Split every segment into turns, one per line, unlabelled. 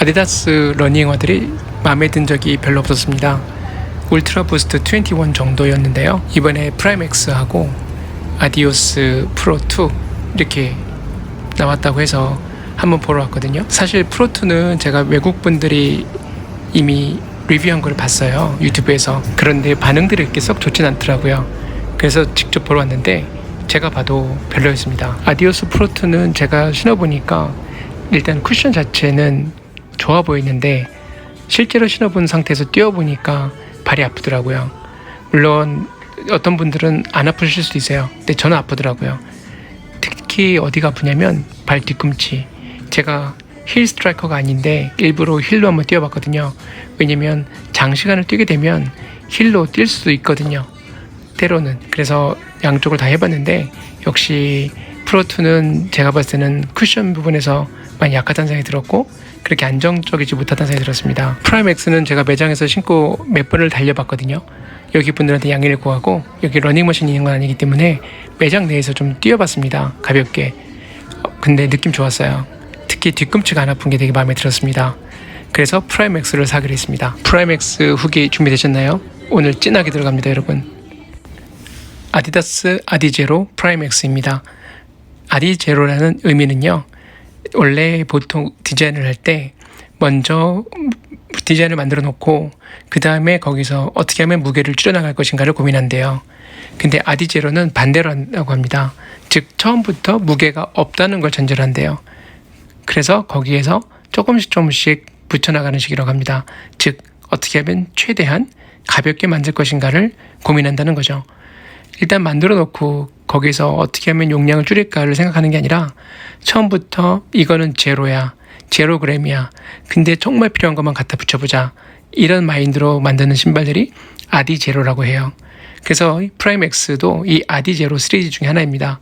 아디다스 러닝화들이 마음에 든 적이 별로 없었습니다. 울트라 부스트 21 정도였는데요. 이번에 프라임X하고 아디오스 프로 2 이렇게 나왔다고 해서 한번 보러 왔거든요. 사실 프로 2는 제가 외국 분들이 이미 리뷰한 걸 봤어요, 유튜브에서. 그런데 반응들이 이렇게 썩 좋진 않더라고요. 그래서 직접 보러 왔는데 제가 봐도 별로였습니다. 아디오스 프로 2는 제가 신어보니까 일단 쿠션 자체는 좋아 보이는데 실제로 신어본 상태에서 뛰어보니까 발이 아프더라고요. 물론 어떤 분들은 안 아프실 수도 있어요. 근데 저는 아프더라고요. 특히 어디가 아프냐면 발 뒤꿈치. 제가 힐 스트라이커가 아닌데 일부러 힐로 한번 뛰어봤거든요. 왜냐면 장시간을 뛰게 되면 힐로 뛸 수도 있거든요, 때로는. 그래서 양쪽을 다 해봤는데 역시 프로2는 제가 봤을 때는 쿠션 부분에서 많이 약하다는 생각이 들었고 그렇게 안정적이지 못하다는 생각이 들었습니다. 프라임X는 제가 매장에서 신고 몇 번을 달려봤거든요. 여기 분들한테 양해를 구하고 여기 러닝머신이 있는 건 아니기 때문에 매장 내에서 좀 뛰어봤습니다, 가볍게. 근데 느낌 좋았어요. 특히 뒤꿈치가 안 아픈 게 되게 마음에 들었습니다. 그래서 프라임X를 사기로 했습니다. 프라임X 후기 준비되셨나요? 오늘 진하게 들어갑니다, 여러분. 아디다스 아디제로 프라임X입니다. 아디제로라는 의미는요, 원래 보통 디자인을 할 때 먼저 디자인을 만들어 놓고 그 다음에 거기서 어떻게 하면 무게를 줄여나갈 것인가를 고민한대요. 근데 아디제로는 반대로 한다고 합니다. 즉 처음부터 무게가 없다는 걸 전제로 한대요. 그래서 거기에서 조금씩 붙여나가는 식이라고 합니다. 즉 어떻게 하면 최대한 가볍게 만들 것인가를 고민한다는 거죠. 일단 만들어 놓고 거기서 어떻게 하면 용량을 줄일까를 생각하는 게 아니라 처음부터 이거는 제로야, 제로그램이야, 근데 정말 필요한 것만 갖다 붙여보자, 이런 마인드로 만드는 신발들이 아디제로라고 해요. 그래서 프라임X도 이 아디제로 시리즈 중에 하나입니다.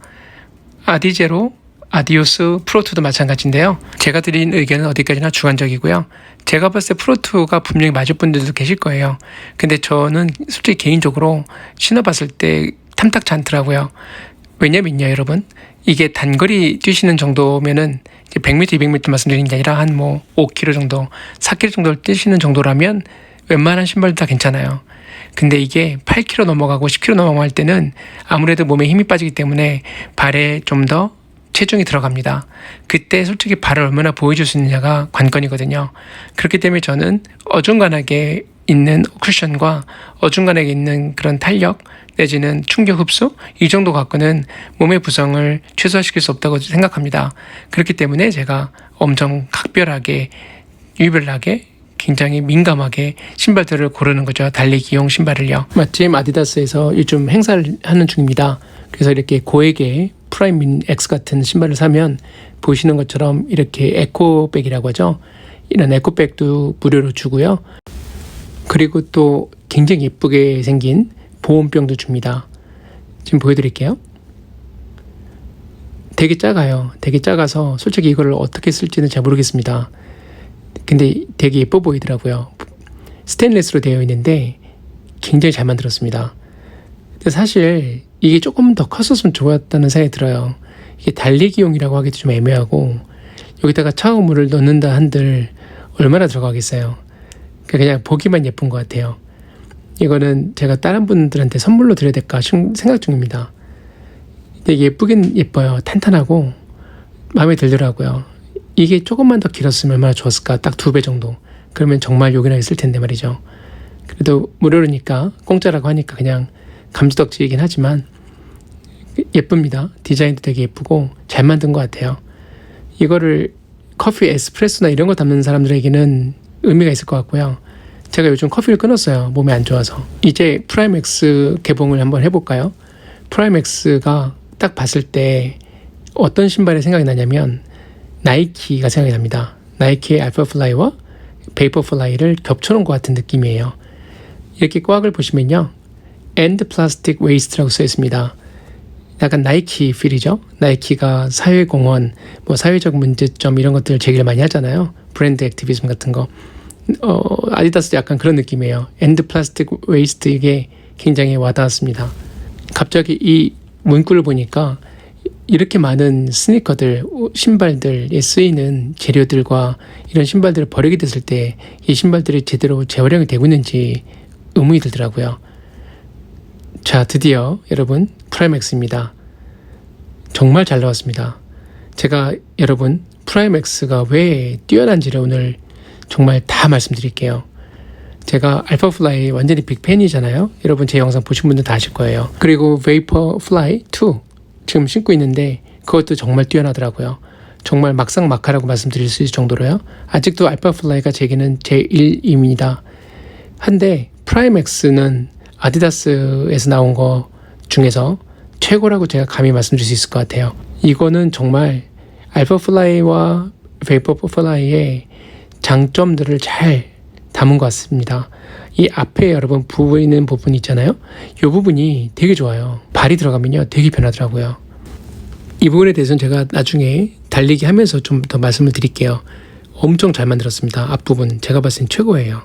아디제로, 아디오스 프로2도 마찬가지인데요. 제가 드린 의견은 어디까지나 주관적이고요. 제가 봤을 때 프로2가 분명히 맞을 분들도 계실 거예요. 근데 저는 솔직히 개인적으로 신어봤을 때 탐탁치 않더라고요. 왜냐면요, 여러분, 이게 단거리 뛰시는 정도면은 100m, 200m 말씀드리는 게 아니라 한 5km 정도, 4km 정도를 뛰시는 정도라면 웬만한 신발도 다 괜찮아요. 근데 이게 8km 넘어가고 10km 넘어갈 때는 아무래도 몸에 힘이 빠지기 때문에 발에 좀 더 체중이 들어갑니다. 그때 솔직히 발을 얼마나 보여줄 수 있느냐가 관건이거든요. 그렇기 때문에 저는 어중간하게 있는 쿠션과 어중간하게 있는 그런 탄력 내지는 충격 흡수, 이 정도 갖고는 몸의 부성을 최소화시킬 수 없다고 생각합니다. 그렇기 때문에 제가 엄청 각별하게, 유별나게, 굉장히 민감하게 신발들을 고르는 거죠. 달리기용 신발을요. 마침 아디다스에서 요즘 행사를 하는 중입니다. 그래서 이렇게 고액의 프라임 X 같은 신발을 사면 보시는 것처럼 이렇게 에코백이라고 하죠. 이런 에코백도 무료로 주고요. 그리고 또 굉장히 예쁘게 생긴 보온병도 줍니다. 지금 보여드릴게요. 되게 작아요. 되게 작아서 솔직히 이걸 어떻게 쓸지는 잘 모르겠습니다. 근데 되게 예뻐 보이더라고요. 스테인리스로 되어 있는데 굉장히 잘 만들었습니다. 근데 사실 이게 조금 더 컸었으면 좋았다는 생각이 들어요. 이게 달리기용이라고 하기도 좀 애매하고 여기다가 차가운 물을 넣는다 한들 얼마나 들어가겠어요. 그냥 보기만 예쁜 것 같아요. 이거는 제가 다른 분들한테 선물로 드려야 될까 생각 중입니다. 근데 예쁘긴 예뻐요. 탄탄하고 마음에 들더라고요. 이게 조금만 더 길었으면 얼마나 좋았을까. 딱 2배 정도. 그러면 정말 요긴하게 쓸 텐데 말이죠. 그래도 무료니까 공짜라고 하니까 그냥 감지덕지이긴 하지만 예쁩니다. 디자인도 되게 예쁘고 잘 만든 것 같아요. 이거를 커피, 에스프레소나 이런 거 담는 사람들에게는 의미가 있을 것 같고요. 제가 요즘 커피를 끊었어요. 몸에 안 좋아서. 이제 프라임X 개봉을 한번 해볼까요? 프라임X가 딱 봤을 때 어떤 신발이 생각이 나냐면 나이키가 생각이 납니다. 나이키의 알파플라이와 베이퍼플라이를 겹쳐놓은 것 같은 느낌이에요. 이렇게 꽉을 보시면요, End Plastic Waste라고 써 있습니다. 약간 나이키 필이죠. 나이키가 사회공헌, 사회적 문제점 이런 것들을 제기를 많이 하잖아요. 브랜드 액티비즘 같은 거. 아디다스도 약간 그런 느낌이에요. End Plastic Waste, 이게 굉장히 와닿았습니다. 갑자기 이 문구를 보니까 이렇게 많은 스니커들, 신발들에 쓰이는 재료들과 이런 신발들을 버리게 됐을 때 이 신발들이 제대로 재활용이 되고 있는지 의문이 들더라고요. 자, 드디어 여러분 프라임엑스입니다. 정말 잘 나왔습니다. 제가 여러분 프라임엑스가 왜 뛰어난지를 오늘 정말 다 말씀드릴게요. 제가 알파플라이 완전히 빅팬이잖아요. 여러분 제 영상 보신 분들 다 아실 거예요. 그리고 베이퍼플라이 2 지금 신고 있는데 그것도 정말 뛰어나더라고요. 정말 막상막하라고 말씀드릴 수 있을 정도로요. 아직도 알파플라이가 제게는 제1입니다. 한데 프라임엑스는 아디다스에서 나온 거 중에서 최고라고 제가 감히 말씀드릴 수 있을 것 같아요. 이거는 정말 알파플라이와 베이퍼플라이의 장점들을 잘 담은 것 같습니다. 이 앞에 여러분 보이는 부분 있잖아요. 이 부분이 되게 좋아요. 발이 들어가면요 되게 편하더라고요. 이 부분에 대해서는 제가 나중에 달리기 하면서 좀 더 말씀을 드릴게요. 엄청 잘 만들었습니다. 앞부분 제가 봤을 땐 최고예요.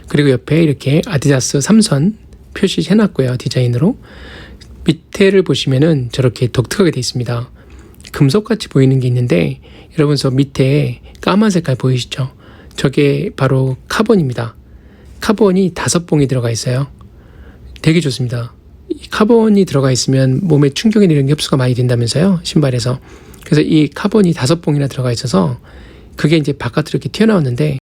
그리고 옆에 이렇게 아디다스 3선 표시 해놨고요. 디자인으로. 밑에를 보시면은 저렇게 독특하게 되어 있습니다. 금속같이 보이는 게 있는데 여러분 저 밑에 까만 색깔 보이시죠? 저게 바로 카본입니다. 카본이 5봉이 들어가 있어요. 되게 좋습니다. 이 카본이 들어가 있으면 몸에 충격이나 이런 게 흡수가 많이 된다면서요. 신발에서. 그래서 이 카본이 5봉이나 들어가 있어서 그게 이제 바깥으로 이렇게 튀어나왔는데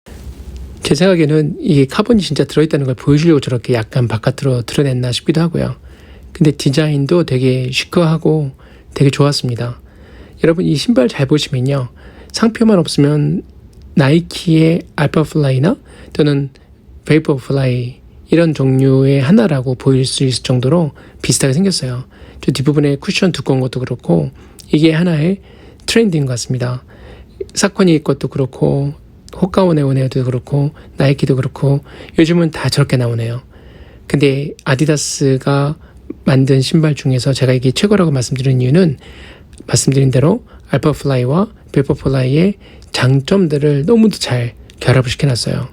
제 생각에는 이 카본이 진짜 들어있다는 걸 보여주려고 저렇게 약간 바깥으로 드러냈나 싶기도 하고요. 근데 디자인도 되게 시크하고 되게 좋았습니다. 여러분 이 신발 잘 보시면요. 상표만 없으면 나이키의 알파플라이나 또는 베이퍼플라이 이런 종류의 하나라고 보일 수 있을 정도로 비슷하게 생겼어요. 저 뒷부분에 쿠션 두꺼운 것도 그렇고 이게 하나의 트렌드인 것 같습니다. 사코니 것도 그렇고 호카오네오네도 그렇고 나이키도 그렇고 요즘은 다 저렇게 나오네요. 근데 아디다스가 만든 신발 중에서 제가 이게 최고라고 말씀드리는 이유는 말씀드린 대로 알파플라이와 베이퍼플라이의 장점들을 너무도 잘 결합을 시켜놨어요.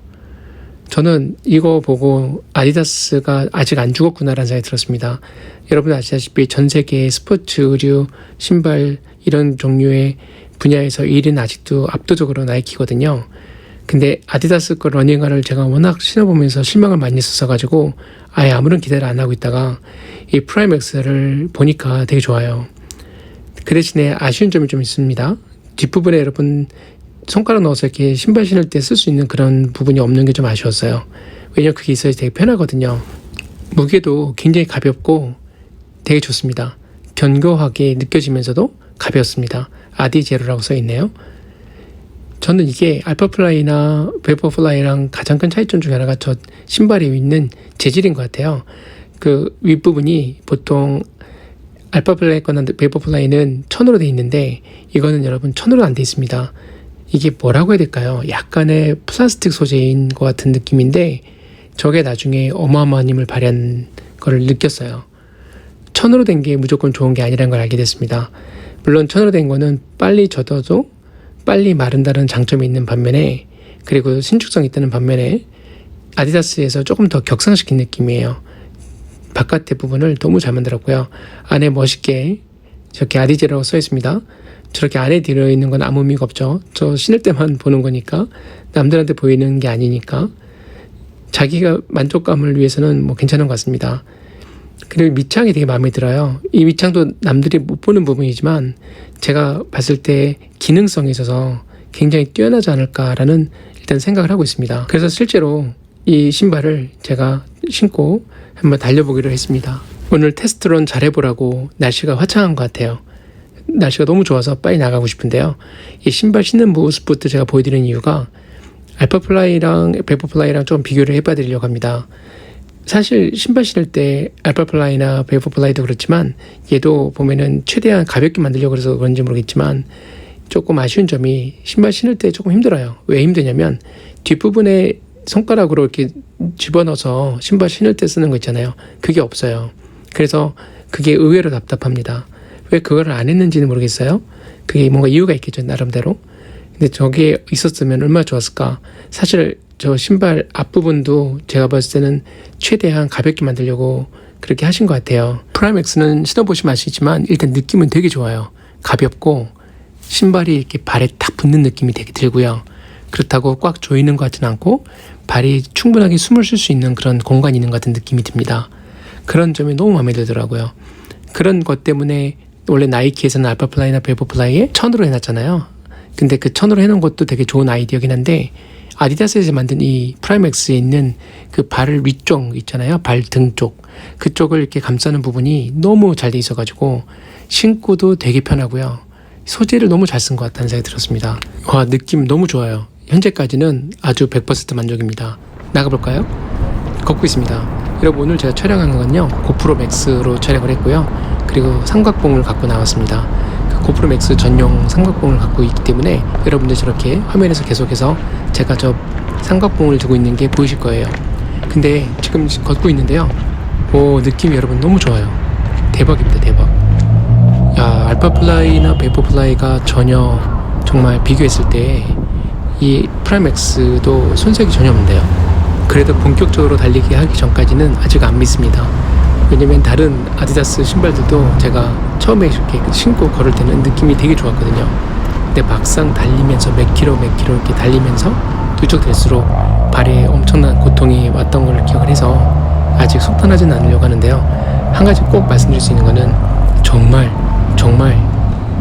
저는 이거 보고 아디다스가 아직 안 죽었구나라는 생각이 들었습니다. 여러분 아시다시피 전 세계의 스포츠 의류, 신발 이런 종류의 분야에서 1위는 아직도 압도적으로 나이키거든요. 근데 아디다스 거 러닝화를 제가 워낙 신어보면서 실망을 많이 했었어가지고 아예 아무런 기대를 안 하고 있다가 이 프라임엑스를 보니까 되게 좋아요. 그 대신에 아쉬운 점이 좀 있습니다. 뒷부분에 여러분 손가락 넣어서 이렇게 신발 신을 때 쓸 수 있는 그런 부분이 없는 게 좀 아쉬웠어요. 왜냐면 그게 있어야 되게 편하거든요. 무게도 굉장히 가볍고 되게 좋습니다. 견고하게 느껴지면서도 가볍습니다. 아디제로라고 써있네요. 저는 이게 알파플라이나 베이퍼플라이랑 가장 큰 차이점 중에 하나가 저 신발에 있는 재질인 것 같아요. 그 윗부분이 보통 알파플라이 거나 베이퍼플라이는 천으로 돼 있는데 이거는 여러분 천으로 안 돼 있습니다. 이게 뭐라고 해야 될까요? 약간의 플라스틱 소재인 것 같은 느낌인데 저게 나중에 어마어마한 힘을 발휘한 거를 느꼈어요. 천으로 된 게 무조건 좋은 게 아니라는 걸 알게 됐습니다. 물론 천으로 된 거는 빨리 젖어도 빨리 마른다는 장점이 있는 반면에 그리고 신축성이 있다는 반면에 아디다스에서 조금 더 격상시킨 느낌이에요. 바깥의 부분을 너무 잘 만들었고요. 안에 멋있게 저렇게 아디제라고 써 있습니다. 저렇게 안에 들어있는 건 아무 의미가 없죠. 저 신을 때만 보는 거니까 남들한테 보이는 게 아니니까 자기가 만족감을 위해서는 뭐 괜찮은 것 같습니다. 그리고 밑창이 되게 마음에 들어요. 이 밑창도 남들이 못 보는 부분이지만 제가 봤을 때 기능성이 있어서 굉장히 뛰어나지 않을까라는 일단 생각을 하고 있습니다. 그래서 실제로 이 신발을 제가 신고 한번 달려보기로 했습니다. 오늘 테스트런 잘 해보라고 날씨가 화창한 것 같아요. 날씨가 너무 좋아서 빨리 나가고 싶은데요. 이 신발 신는 모습부터 제가 보여드리는 이유가 알파플라이랑 베이퍼플라이랑 좀 비교를 해봐 드리려고 합니다. 사실 신발 신을 때 알파플라이나 베이퍼플라이도 그렇지만 얘도 보면은 최대한 가볍게 만들려고 해서 그런지 모르겠지만 조금 아쉬운 점이 신발 신을 때 조금 힘들어요. 왜 힘드냐면 뒷부분에 손가락으로 이렇게 집어넣어서 신발 신을 때 쓰는 거 있잖아요. 그게 없어요. 그래서 그게 의외로 답답합니다. 왜 그걸 안 했는지는 모르겠어요. 그게 뭔가 이유가 있겠죠, 나름대로. 근데 저게 있었으면 얼마나 좋았을까. 사실 저 신발 앞부분도 제가 봤을 때는 최대한 가볍게 만들려고 그렇게 하신 것 같아요. 프라임엑스는 신어보시면 아시지만 일단 느낌은 되게 좋아요. 가볍고 신발이 이렇게 발에 탁 붙는 느낌이 되게 들고요. 그렇다고 꽉 조이는 것 같지는 않고 발이 충분하게 숨을 쉴 수 있는 그런 공간이 있는 것 같은 느낌이 듭니다. 그런 점이 너무 마음에 들더라고요. 그런 것 때문에 원래 나이키에서는 알파플라이나 베이퍼플라이에 천으로 해놨잖아요. 근데 그 천으로 해놓은 것도 되게 좋은 아이디어긴 한데 아디다스에서 만든 이 프라임엑스에 있는 그 발 위쪽 있잖아요. 발 등 쪽. 그쪽을 이렇게 감싸는 부분이 너무 잘 돼 있어가지고 신고도 되게 편하고요. 소재를 너무 잘 쓴 것 같다는 생각이 들었습니다. 와, 느낌 너무 좋아요. 현재까지는 아주 100% 만족입니다. 나가볼까요? 걷고 있습니다. 여러분, 오늘 제가 촬영한 건요 고프로 맥스로 촬영을 했고요. 그리고 삼각봉을 갖고 나왔습니다. 그 고프로 맥스 전용 삼각봉을 갖고 있기 때문에 여러분들 저렇게 화면에서 계속해서 제가 저 삼각봉을 두고 있는 게 보이실 거예요. 근데 지금 걷고 있는데요. 오, 느낌이 여러분 너무 좋아요. 대박입니다. 대박. 야, 알파플라이나 베이퍼플라이가 전혀 정말 비교했을 때 이 프라임엑스도 손색이 전혀 없는데요. 그래도 본격적으로 달리기 하기 전까지는 아직 안 믿습니다. 왜냐면 다른 아디다스 신발들도 제가 처음에 이렇게 신고 걸을 때는 느낌이 되게 좋았거든요. 근데 막상 달리면서 몇 킬로 이렇게 달리면서 누적될수록 발에 엄청난 고통이 왔던 걸 기억을 해서 아직 속단하지는 않으려고 하는데요. 한 가지 꼭 말씀드릴 수 있는 거는 정말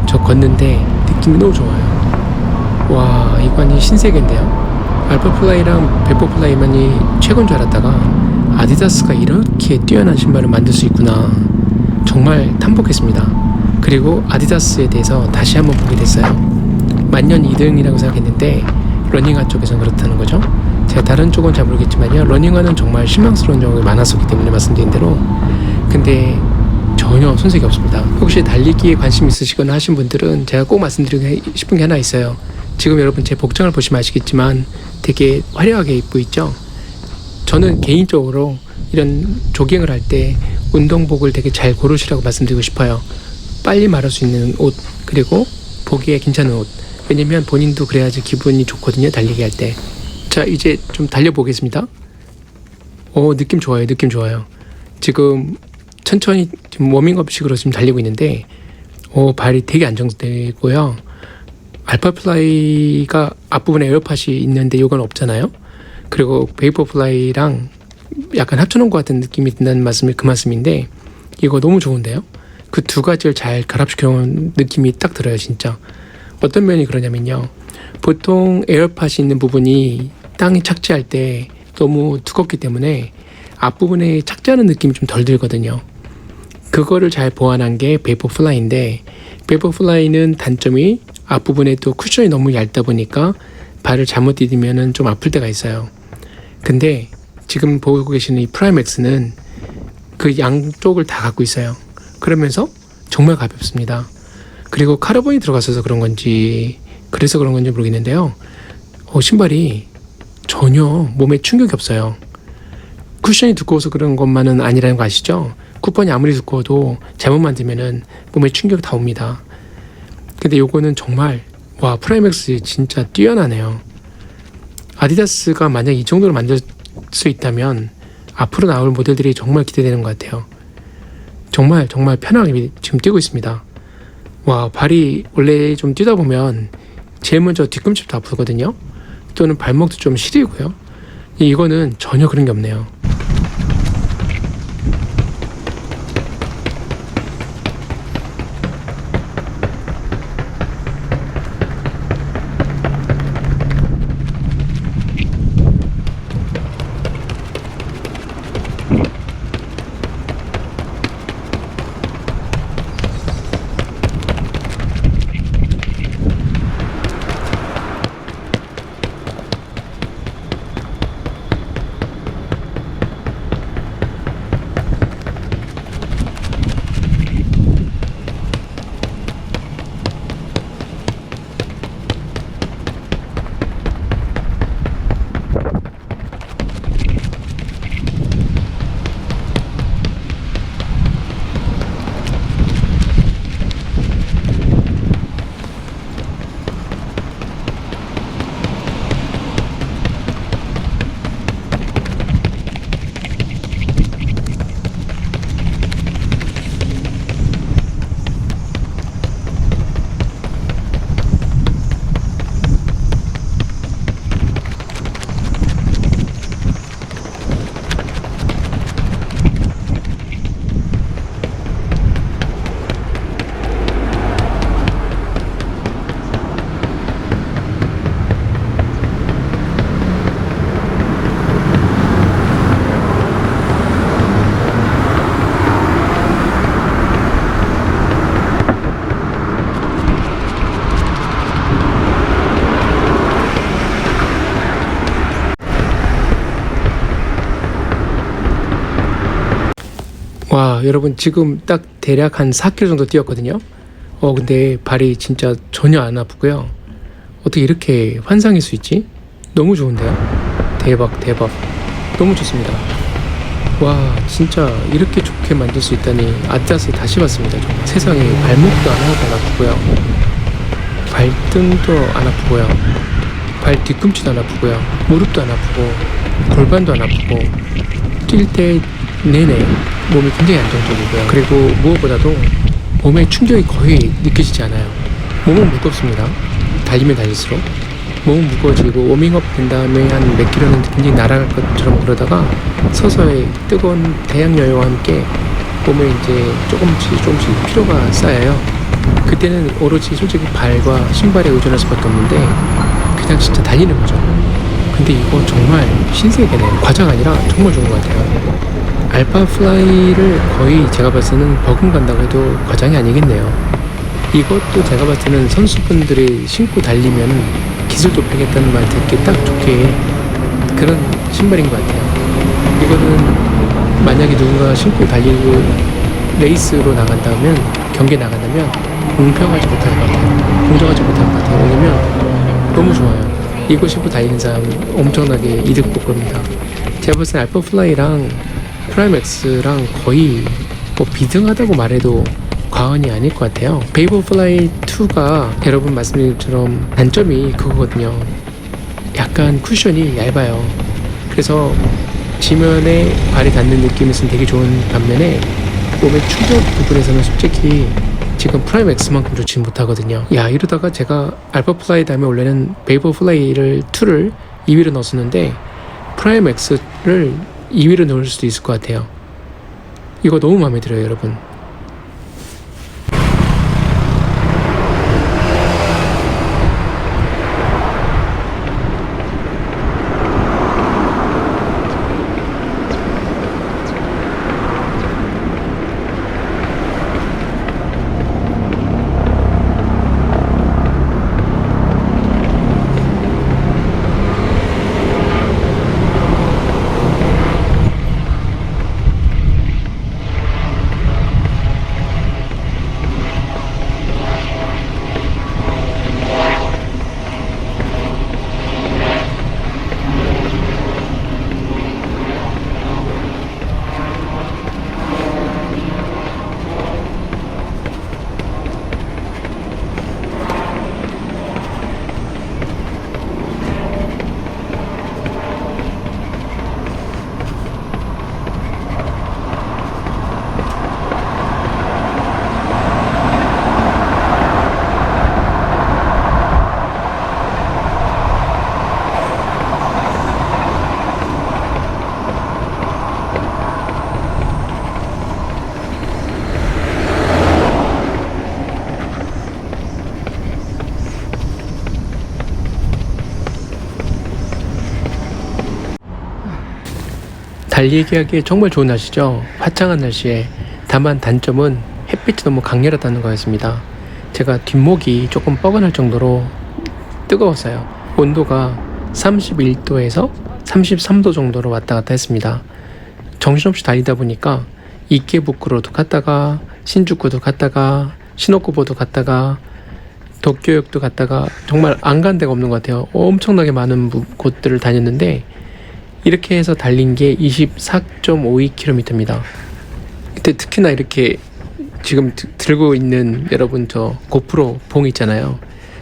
저 걷는데 느낌이 너무 좋아요. 와, 이관이 신세계인데요. 알파플라이랑 베이퍼플라이만이 최고인 줄 알았다가 아디다스가 이렇게 뛰어난 신발을 만들 수 있구나. 정말 탐복했습니다. 그리고 아디다스에 대해서 다시 한번 보게 됐어요. 만년 2등이라고 생각했는데 러닝화 쪽에서는 그렇다는 거죠. 제가 다른 쪽은 잘 모르겠지만요. 러닝화는 정말 실망스러운 경우가 많았었기 때문에 말씀드린 대로. 근데 전혀 손색이 없습니다. 혹시 달리기에 관심 있으시거나 하신 분들은 제가 꼭 말씀드리고 싶은 게 하나 있어요. 지금 여러분 제 복장을 보시면 아시겠지만 되게 화려하게 입고 있죠. 저는 개인적으로 이런 조깅을 할 때 운동복을 되게 잘 고르시라고 말씀드리고 싶어요. 빨리 마를 수 있는 옷, 그리고 보기에 괜찮은 옷. 왜냐면 본인도 그래야지 기분이 좋거든요, 달리기 할 때. 자, 이제 좀 달려보겠습니다. 느낌 좋아요. 느낌 좋아요. 지금 천천히 지금 워밍업식으로 지금 달리고 있는데 발이 되게 안정되고요. 알파플라이가 앞부분에 에어팟이 있는데 이건 없잖아요. 그리고 베이퍼플라이랑 약간 합쳐놓은 것 같은 느낌이 든다는 말씀이 그 말씀인데 이거 너무 좋은데요. 그 두 가지를 잘 결합시켜 놓은 느낌이 딱 들어요. 진짜. 어떤 면이 그러냐면요, 보통 에어팟이 있는 부분이 땅에 착지할 때 너무 두껍기 때문에 앞부분에 착지하는 느낌이 좀 덜 들거든요. 그거를 잘 보완한 게 베이퍼플라이인데, 베이퍼플라이는 단점이 앞부분에 또 쿠션이 너무 얇다 보니까 발을 잘못 디디면은 좀 아플 때가 있어요. 근데 지금 보고 계시는 이 프라임엑스는 그 양쪽을 다 갖고 있어요. 그러면서 정말 가볍습니다. 그리고 카르본이 들어갔어서 그런 건지, 그래서 그런 건지 모르겠는데요. 신발이 전혀 몸에 충격이 없어요. 쿠션이 두꺼워서 그런 것만은 아니라는 거 아시죠? 쿠션이 아무리 두꺼워도 잘못 만들면은 몸에 충격이 다 옵니다. 근데 요거는 정말, 와, 프라임엑스 진짜 뛰어나네요. 아디다스가 만약 이 정도로 만들 수 있다면 앞으로 나올 모델들이 정말 기대되는 것 같아요. 정말 편하게 지금 뛰고 있습니다. 와, 발이 원래 좀 뛰다 보면 제일 먼저 뒤꿈치부터 아프거든요. 또는 발목도 좀 시리고요. 이거는 전혀 그런 게 없네요. 와, 여러분 지금 딱 대략 한 4km 정도 뛰었거든요. 근데 발이 진짜 전혀 안 아프고요. 어떻게 이렇게 환상일 수 있지? 너무 좋은데요? 대박. 너무 좋습니다. 와, 진짜 이렇게 좋게 만들 수 있다니 아디다스 다시 봤습니다. 정말 세상에 발목도 하나도 안 아프고요. 발등도 안 아프고요. 발 뒤꿈치도 안 아프고요. 무릎도 안 아프고 골반도 안 아프고 뛸 때 내내 몸이 굉장히 안정적이고요. 그리고 무엇보다도 몸에 충격이 거의 느껴지지 않아요. 몸은 무겁습니다. 달리면 달릴수록 몸은 무거워지고 워밍업 된 다음에 한 몇 킬로는 굉장히 날아갈 것처럼 그러다가 서서히 뜨거운 태양열과 함께 몸에 이제 조금씩 피로가 쌓여요. 그때는 오로지 솔직히 발과 신발에 의존할 수밖에 없는데 그냥 진짜 달리는 거죠. 근데 이거 정말 신세계네요. 과자가 아니라 정말 좋은 것 같아요. 알파 플라이를 거의 제가 봤을 때는 버금간다고 해도 과장이 아니겠네요. 이것도 제가 봤을 때는 선수분들이 신고 달리면 기술 좁히겠다는 말 듣기 딱 좋게 그런 신발인 것 같아요. 이거는 만약에 누군가 신고 달리고 레이스로 나간다면, 경기에 나간다면 공평하지 못할 것 같아요. 공정하지 못할 것 같아요. 왜냐면 너무 좋아요. 이거 신고 달리는 사람 엄청나게 이득 볼 겁니다. 제가 봤을 때 알파 플라이랑 프라임 X랑 거의 뭐 비등하다고 말해도 과언이 아닐 것 같아요. 베이버 플라이 2가 여러분 말씀드린 것처럼 단점이 그거거든요. 약간 쿠션이 얇아요. 그래서 지면에 발이 닿는 느낌에서는 되게 좋은 반면에 몸의 충격 부분에서는 솔직히 지금 프라임 X만큼 좋지 못하거든요. 야, 이러다가 제가 알파 플라이 다음에 원래는 베이버 플라이를 2를 2위로 넣었었는데 프라임 X를 2위로 넣을 수도 있을 것 같아요. 이거 너무 마음에 들어요, 여러분. 달리기 하기에 정말 좋은 날씨죠. 화창한 날씨에. 다만 단점은 햇빛이 너무 강렬하다는 거였습니다. 제가 뒷목이 조금 뻐근할 정도로 뜨거웠어요. 온도가 31도에서 33도 정도로 왔다 갔다 했습니다. 정신없이 달리다 보니까 이케부쿠로도 갔다가 신주쿠도 갔다가 시노쿠보도 갔다가 도쿄역도 갔다가 정말 안 간 데가 없는 것 같아요. 엄청나게 많은 곳들을 다녔는데 이렇게 해서 달린 게 24.52km입니다. 그때 특히나 이렇게 지금 들고 있는 여러분 저 고프로 봉 있잖아요.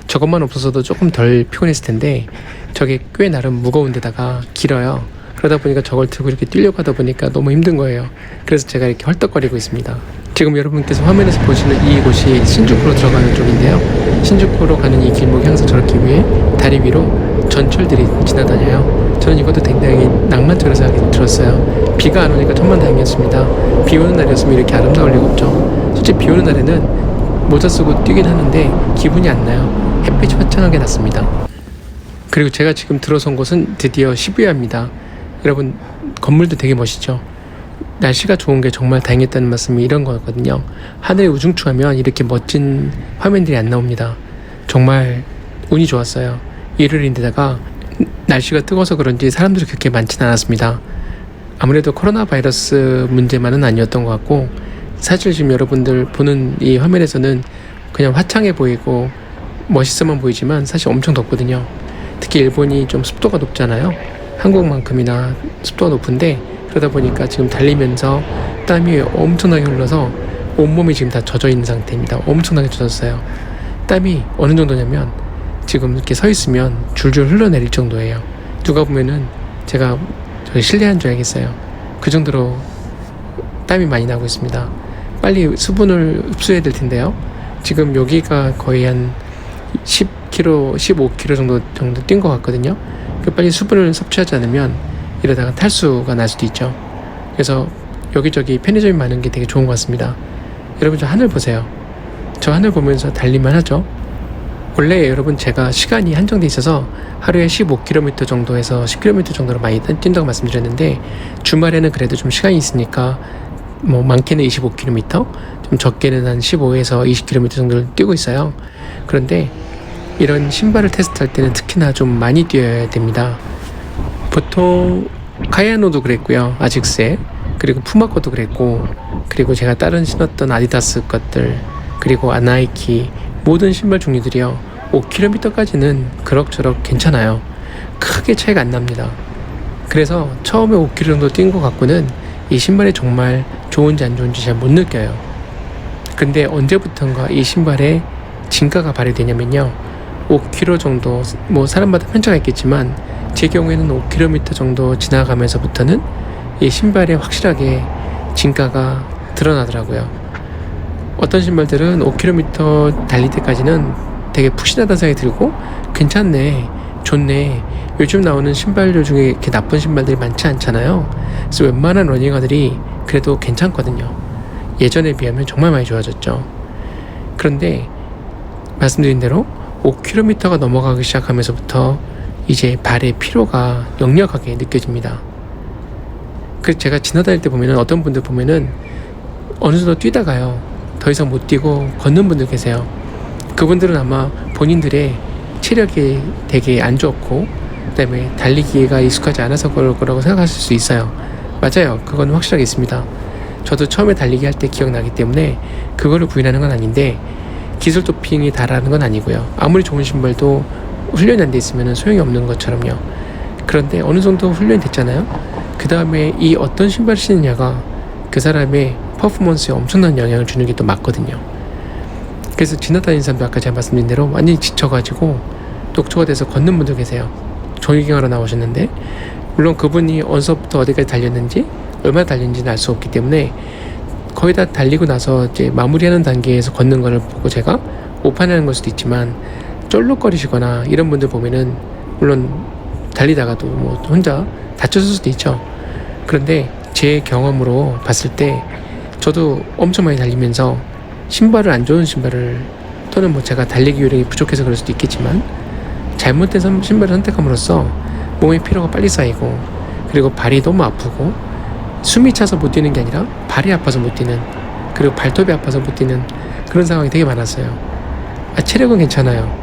저것만 없어서도 조금 덜 피곤했을 텐데 저게 꽤 나름 무거운 데다가 길어요. 그러다 보니까 저걸 들고 이렇게 뛰려고 하다 보니까 너무 힘든 거예요. 그래서 제가 이렇게 헐떡거리고 있습니다. 지금 여러분께서 화면에서 보시는 이곳이 신주쿠로 들어가는 쪽인데요. 신주쿠로 가는 이 길목이 항상 저렇게 위에 다리 위로 전철들이 지나다녀요. 저는 이것도 굉장히 낭만적인 생각이 들었어요. 비가 안 오니까 천만다행이었습니다. 비 오는 날이었으면 이렇게 아름다울 리가 없죠. 솔직히 비 오는 날에는 모자 쓰고 뛰긴 하는데 기분이 안 나요. 햇빛이 화창하게 났습니다. 그리고 제가 지금 들어선 곳은 드디어 시부야입니다. 여러분, 건물도 되게 멋있죠. 날씨가 좋은 게 정말 다행했다는 말씀이 이런 거거든요. 하늘이 우중충하면 이렇게 멋진 화면들이 안 나옵니다. 정말 운이 좋았어요. 일요일인데다가 날씨가 뜨거워서 그런지 사람들이 그렇게 많지는 않았습니다. 아무래도 코로나 바이러스 문제만은 아니었던 것 같고 사실 지금 여러분들 보는 이 화면에서는 그냥 화창해 보이고 멋있어만 보이지만 사실 엄청 덥거든요. 특히 일본이 좀 습도가 높잖아요. 한국만큼이나 습도가 높은데, 그러다 보니까 지금 달리면서 땀이 엄청나게 흘러서 온몸이 지금 다 젖어 있는 상태입니다. 엄청나게 젖었어요. 땀이 어느 정도냐면 지금 이렇게 서 있으면 줄줄 흘러내릴 정도예요. 누가 보면은 제가 저기 실례한 줄 알겠어요. 그 정도로 땀이 많이 나고 있습니다. 빨리 수분을 흡수해야 될 텐데요. 지금 여기가 거의 한 10km, 15km 정도 뛴 것 같거든요. 빨리 수분을 섭취하지 않으면 이러다가 탈수가 날 수도 있죠. 그래서 여기저기 편의점이 많은 게 되게 좋은 것 같습니다. 여러분, 저 하늘 보세요. 저 하늘 보면서 달릴만 하죠. 원래 여러분, 제가 시간이 한정돼 있어서 하루에 15km 정도에서 10km 정도로 많이 뛴다고 말씀드렸는데, 주말에는 그래도 좀 시간이 있으니까 뭐 많게는 25km, 좀 적게는 한 15에서 20km 정도를 뛰고 있어요. 그런데 이런 신발을 테스트할 때는 특히나 좀 많이 뛰어야 됩니다. 보통 카야노도 그랬고요, 아직스, 그리고 푸마 것도 그랬고, 그리고 제가 다른 신었던 아디다스 것들, 그리고 나이키, 모든 신발 종류들이요 5km까지는 그럭저럭 괜찮아요. 크게 차이가 안 납니다. 그래서 처음에 5km 정도 뛴 것 같고는 이 신발이 정말 좋은지 안 좋은지 잘 못 느껴요. 근데 언제부턴가 이 신발에 진가가 발휘되냐면요, 5km 정도, 뭐 사람마다 편차가 있겠지만 제 경우에는 5km 정도 지나가면서부터는 이 신발에 확실하게 진가가 드러나더라고요. 어떤 신발들은 5km 달릴 때까지는 되게 푹신하다는 생각이 들고, 괜찮네, 좋네, 요즘 나오는 신발들 중에 이렇게 나쁜 신발들이 많지 않잖아요. 그래서 웬만한 러닝화들이 그래도 괜찮거든요. 예전에 비하면 정말 많이 좋아졌죠. 그런데 말씀드린 대로 5km가 넘어가기 시작하면서부터 이제 발의 피로가 역력하게 느껴집니다. 그래서 제가 지나다닐 때 보면은, 어떤 분들 보면은 어느 정도 뛰다가요 더 이상 못 뛰고 걷는 분들 계세요. 그분들은 아마 본인들의 체력이 되게 안 좋고, 그다음에 달리기가 익숙하지 않아서 그럴 거라고 생각하실 수 있어요. 맞아요, 그건 확실하게 있습니다. 저도 처음에 달리기 할 때 기억나기 때문에 그거를 부인하는 건 아닌데, 기술 도핑이 다라는 건 아니고요. 아무리 좋은 신발도 훈련이 안 돼 있으면 소용이 없는 것처럼요. 그런데 어느 정도 훈련이 됐잖아요. 그 다음에 이 어떤 신발을 신느냐가 그 사람의 퍼포먼스에 엄청난 영향을 주는 게 또 맞거든요. 그래서 지나다니는 사람도 아까 제가 말씀드린 대로 완전히 지쳐가지고 녹초가 돼서 걷는 분들 계세요. 조깅하러 나오셨는데, 물론 그분이 어디서부터 어디까지 달렸는지, 얼마나 달렸는지는 알 수 없기 때문에 거의 다 달리고 나서 이제 마무리하는 단계에서 걷는 거를 보고 제가 오판하는 걸 수도 있지만, 쩔룩거리시거나 이런 분들 보면은 물론 달리다가도 뭐 혼자 다쳤을 수도 있죠. 그런데 제 경험으로 봤을 때 저도 엄청 많이 달리면서 신발을, 안 좋은 신발을, 또는 뭐 제가 달리기 요령이 부족해서 그럴 수도 있겠지만 잘못된 신발을 선택함으로써 몸의 피로가 빨리 쌓이고, 그리고 발이 너무 아프고, 숨이 차서 못 뛰는 게 아니라 발이 아파서 못 뛰는, 그리고 발톱이 아파서 못 뛰는 그런 상황이 되게 많았어요. 체력은 괜찮아요.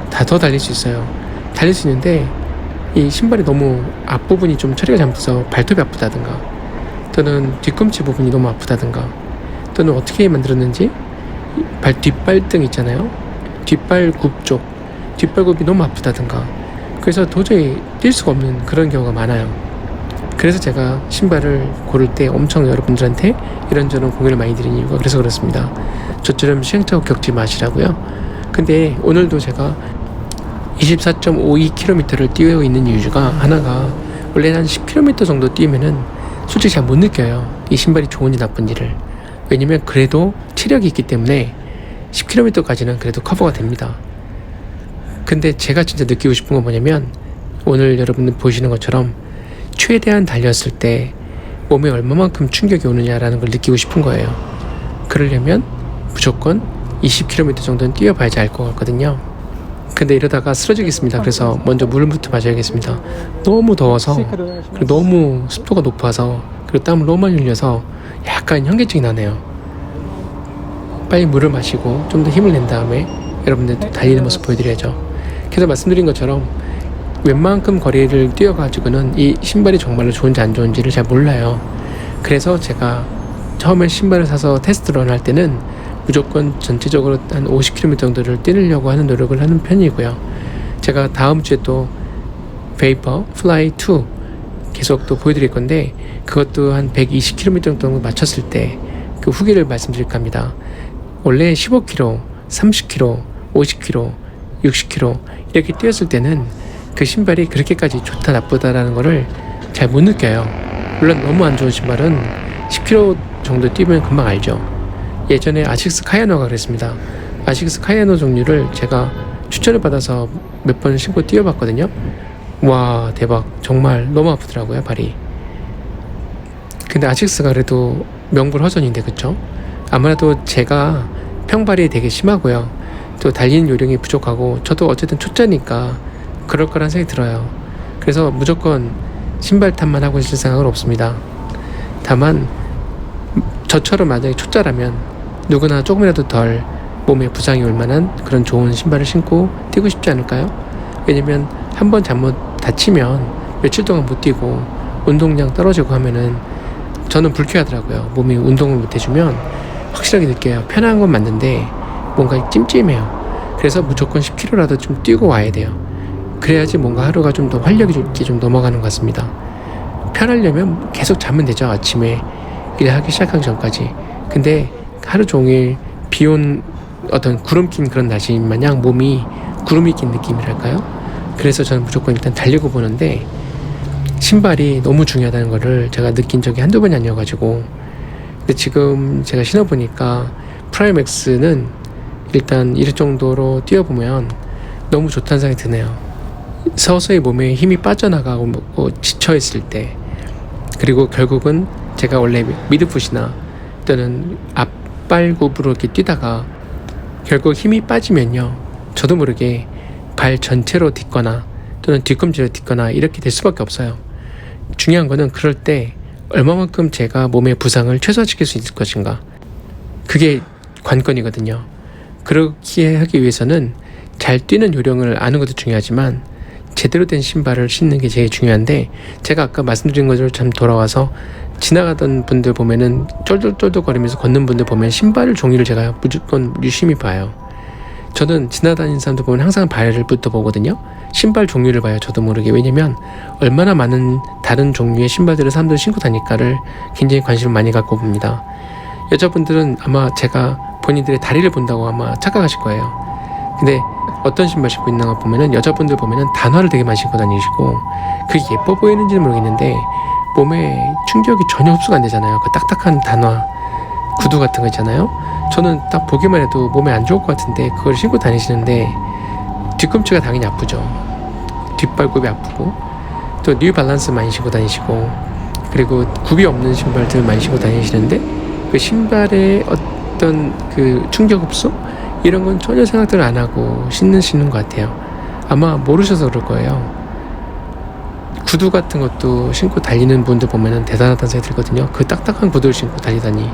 다 더 달릴 수 있어요. 달릴 수 있는데 이 신발이 너무 앞부분이 좀 처리가 잘못돼서 발톱이 아프다든가, 또는 뒤꿈치 부분이 너무 아프다든가, 또는 어떻게 만들었는지 뒷발등 있잖아요, 뒷발굽 쪽, 뒷발굽이 너무 아프다든가, 그래서 도저히 뛸 수가 없는 그런 경우가 많아요. 그래서 제가 신발을 고를 때 엄청 여러분들한테 이런저런 공유를 많이 드리는 이유가 그래서 그렇습니다. 저처럼 시행착오 겪지 마시라고요. 근데 오늘도 제가 24.52km를 뛰고 있는 이유가 하나가, 원래 한 10km 정도 뛰면은 솔직히 잘 못 느껴요, 이 신발이 좋은지 나쁜지를. 왜냐면 그래도 체력이 있기 때문에 10km까지는 그래도 커버가 됩니다. 근데 제가 진짜 느끼고 싶은 건 뭐냐면, 오늘 여러분들 보시는 것처럼 최대한 달렸을 때 몸에 얼마만큼 충격이 오느냐라는 걸 느끼고 싶은 거예요. 그러려면 무조건 20km 정도는 뛰어봐야지 알 것 같거든요. 근데 이러다가 쓰러지겠습니다. 그래서 먼저 물부터 마셔야겠습니다. 너무 더워서, 그리고 너무 습도가 높아서, 그리고 땀을 너무 많이 흘려서 약간 현기증이 나네요. 빨리 물을 마시고 좀 더 힘을 낸 다음에 여러분들 달리는 모습 보여드려야죠. 그래서 말씀드린 것처럼 웬만큼 거리를 뛰어가지고는 이 신발이 정말로 좋은지 안 좋은지를 잘 몰라요. 그래서 제가 처음에 신발을 사서 테스트런 할 때는 무조건 전체적으로 한 50km 정도를 뛰려고 하는 노력을 하는 편이고요. 제가 다음 주에 또 베이퍼 플라이 2 계속 또 보여드릴 건데, 그것도 한 120km 정도 맞췄을 때 그 후기를 말씀드릴까 합니다. 원래 15km, 30km, 50km, 60km 이렇게 뛰었을 때는 그 신발이 그렇게까지 좋다 나쁘다라는 거를 잘 못 느껴요. 물론 너무 안 좋은 신발은 10km 정도 뛰면 금방 알죠. 예전에 아식스 카야노가 그랬습니다. 아식스 카야노 종류를 제가 추천을 받아서 몇 번 신고 뛰어봤거든요. 와, 대박. 정말 너무 아프더라고요, 발이. 근데 아식스가 그래도 명불허전인데, 그쵸? 아무래도 제가 평발이 되게 심하고요, 또 달리는 요령이 부족하고, 저도 어쨌든 초짜니까 그럴 거란 생각이 들어요. 그래서 무조건 신발 탓만 하고 있을 생각은 없습니다. 다만 저처럼 만약에 초짜라면 누구나 조금이라도 덜 몸에 부상이 올 만한 그런 좋은 신발을 신고 뛰고 싶지 않을까요? 왜냐면 한번 잘못 다치면 며칠 동안 못 뛰고 운동량 떨어지고 하면은 저는 불쾌하더라고요. 몸이 운동을 못 해주면 확실하게 느껴요. 편한 건 맞는데 뭔가 찜찜해요. 그래서 무조건 10km라도 좀 뛰고 와야 돼요. 그래야지 뭔가 하루가 좀 더 활력이 있게 좀 넘어가는 것 같습니다. 편하려면 계속 자면 되죠. 아침에 일하기 시작하기 전까지. 근데 하루 종일 비온 어떤 구름 낀 그런 날씨 마냥 몸이 구름이 낀 느낌이랄까요? 그래서 저는 무조건 일단 달리고 보는데, 신발이 너무 중요하다는 거를 제가 느낀 적이 한두 번이 아니어가지고, 근데 지금 제가 신어보니까 프라임엑스는 일단 이럴 정도로 뛰어보면 너무 좋다는 생각이 드네요. 서서히 몸에 힘이 빠져나가고 지쳐있을 때, 그리고 결국은 제가 원래 미드풋이나 또는 앞발굽으로 이렇게 뛰다가 결국 힘이 빠지면요, 저도 모르게 발 전체로 딛거나 또는 뒤꿈치로 딛거나 이렇게 될 수밖에 없어요. 중요한 거는 그럴 때 얼마만큼 제가 몸의 부상을 최소화시킬 수 있을 것인가, 그게 관건이거든요. 그렇게 하기 위해서는 잘 뛰는 요령을 아는 것도 중요하지만 제대로 된 신발을 신는 게 제일 중요한데, 제가 아까 말씀드린 것으로 참 돌아와서 지나가던 분들 보면은 쫄쫄쫄쫄거리면서 걷는 분들 보면 신발 종류를 제가 무조건 유심히 봐요. 저는 지나다니는 사람들 보면 항상 발을부터 보거든요. 신발 종류를 봐요, 저도 모르게. 왜냐면 얼마나 많은 다른 종류의 신발들을 사람들이 신고 다닐까를 굉장히 관심을 많이 갖고 봅니다. 여자분들은 아마 제가 본인들의 다리를 본다고 아마 착각하실 거예요. 근데 어떤 신발 신고 있나 보면은 여자분들 보면은 단화를 되게 많이 신고 다니시고, 그게 예뻐 보이는지는 모르겠는데 몸에 충격이 전혀 흡수가 안 되잖아요. 그 딱딱한 단화 구두 같은 거 있잖아요. 저는 딱 보기만 해도 몸에 안 좋을 것 같은데 그걸 신고 다니시는데 뒤꿈치가 당연히 아프죠. 뒷발굽이 아프고, 또 뉴발란스 많이 신고 다니시고, 그리고 굽이 없는 신발들 많이 신고 다니시는데 그 신발의 어떤 그 충격 흡수 이런 건 전혀 생각들을 안 하고 신는 것 같아요. 아마 모르셔서 그럴 거예요. 구두 같은 것도 신고 달리는 분들 보면은 대단하다는 생각이 들거든요. 그 딱딱한 구두를 신고 달리다니.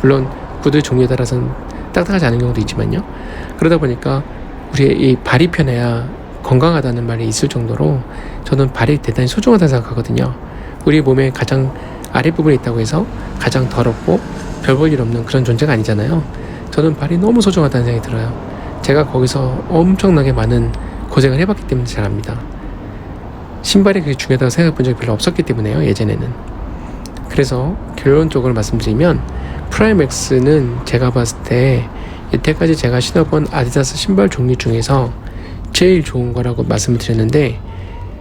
물론 구두의 종류에 따라서는 딱딱하지 않은 경우도 있지만요. 그러다 보니까 우리의 이 발이 편해야 건강하다는 말이 있을 정도로 저는 발이 대단히 소중하다고 생각하거든요. 우리 몸에 가장 아랫부분에 있다고 해서 가장 더럽고 별 볼 일 없는 그런 존재가 아니잖아요. 저는 발이 너무 소중하다는 생각이 들어요. 제가 거기서 엄청나게 많은 고생을 해봤기 때문에 잘 압니다. 신발이 그게 중요하다고 생각해 본 적이 별로 없었기 때문에요, 예전에는. 그래서 결론적으로 말씀드리면 프라임엑스는 제가 봤을 때 여태까지 제가 신어본 아디다스 신발 종류 중에서 제일 좋은 거라고 말씀을 드렸는데,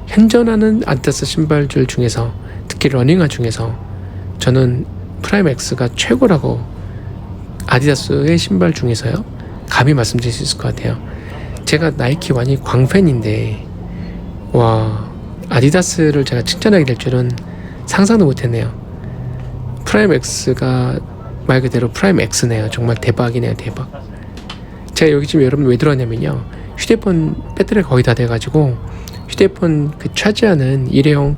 현존하는 아디다스 신발들 중에서 특히 러닝화 중에서 저는 프라임엑스가 최고라고, 아디다스의 신발 중에서요, 감히 말씀드릴 수 있을 것 같아요. 제가 나이키 완이 광팬인데 와, 아디다스를 제가 칭찬하게 될 줄은 상상도 못했네요. 프라임엑스가 말 그대로 프라임엑스네요. 정말 대박이네요, 대박. 제가 여기 지금 여러분 왜 들어왔냐면요, 휴대폰 배터리가 거의 다 돼가지고 휴대폰 그 차지하는 일회용